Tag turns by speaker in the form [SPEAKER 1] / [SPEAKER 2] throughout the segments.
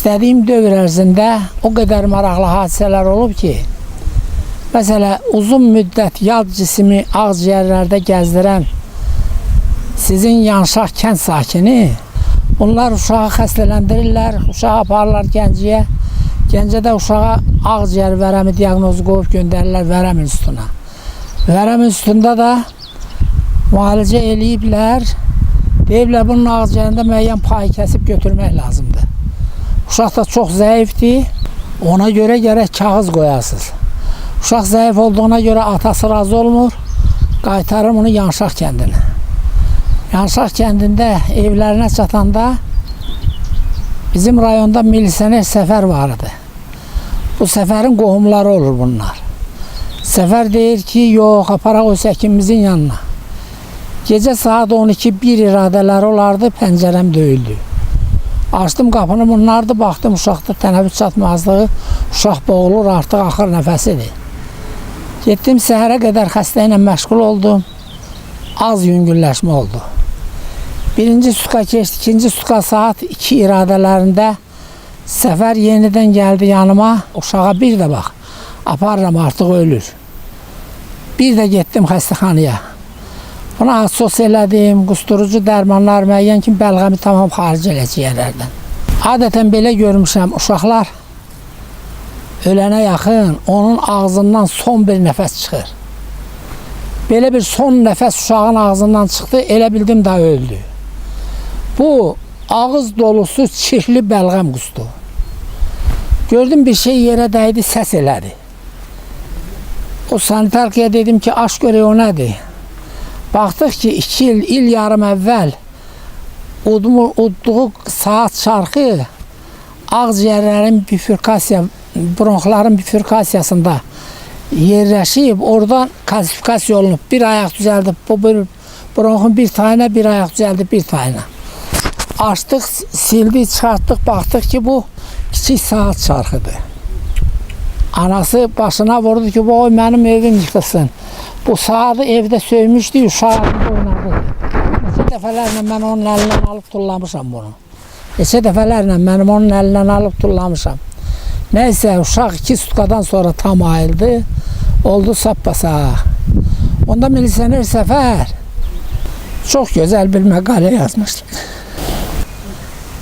[SPEAKER 1] İstədiyim dövr ərzində o qədər maraqlı hadisələr olub ki, məsələ uzun müddət yad cismi ağciyərlərdə gəzdirən sizin Yanşaq kənd sakini, bunlar uşağı xəstələndirirlər, uşağı aparırlar Gəncəyə, Gəncədə uşağa ağciyər vərəmi diaqnozu qoyub göndərirlər vərəm institutuna. Vərəm institutunda da müalicə eləyiblər, deyiblər bunun ağciyərində müəyyən payı kəsib götürmək lazımdır. Uşaq da çox zəifdir, ona görə gərək kağız qoyasınız. Uşaq zəif olduğuna görə atası razı olmur, qaytarır bunu Yanşaq kəndinə. Yanşaq kəndində evlərinə çatanda bizim rayonda milisioner Səfər vardı. Bu Səfərin qohumları olur bunlar. Səfər deyir ki, yox, aparaq o həkimimizin yanına. Gecə saat 12-1 iradələri olardı, pəncərəm döyüldü. Açdım qapını, bunlardı, baxdım uşaqda tənəffüs çatmazlığı, uşaq boğulur, artıq axır nəfəsidir. Getdim, səhərə qədər xəstə ilə məşğul oldum, az yüngülləşmə oldu. Birinci sutka keçdi, ikinci sutka saat 2 iradələrində Səfər yenidən gəldi yanıma, uşağa bir də bax, aparıram artıq ölür. Bir də getdim xəstəxanaya. Buna sos elədim, qusturucu dərmanlar müəyyən ki, bəlğəmi tamam xaric eləcəklərdən. Adətən belə görmüşəm, uşaqlar ölənə yaxın onun ağzından son bir nəfəs çıxır. Belə bir son nəfəs uşağın ağzından çıxdı, elə bildim da öldü. Bu, ağız dolusu çirkli bəlğəm qustu. Gördüm bir şey yerə dəydi, səs elədi. O sanitarkaya dedim ki, aş görək o nədir? Baxdıq ki, 2 il yarım əvvəl udduğu saat çarxı ağciyərlərin bifurkasiya, bronxların bifurkasiyasında yerləşib, oradan kalsifikasiya olunub. Bir ayaq düzəldib, bu bronxun bir tayına, bir ayaq düzəldib bir tayına. Açdıq, sildik, çıxartdıq, baxdıq ki, bu kiçik saat çarxıdır. Anası başına vurdu ki, bu mənim evim yıxılsın. Bu saatı evdə söymüşdü, uşağımda oynadı. Neçə dəfələrlə mən onun əlindən alıb tullamışam bunu. Neçə dəfələrlə mənim onun əlindən alıb tullamışam. Nəysə, uşaq 2 sutkadan sonra tam ayıldı, oldu sappasaq. Onda milisioner Səfər çox gözəl bir məqalə yazmışdı.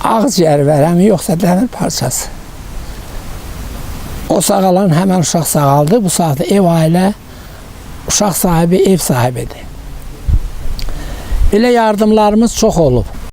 [SPEAKER 1] Ağciyər vərəmi yoxsa dəmir parçası. O sağalan həmən uşaq sağaldı, bu saatda ev ailə, uşaq sahibi ev sahibidir. Belə yardımlarımız çox olub.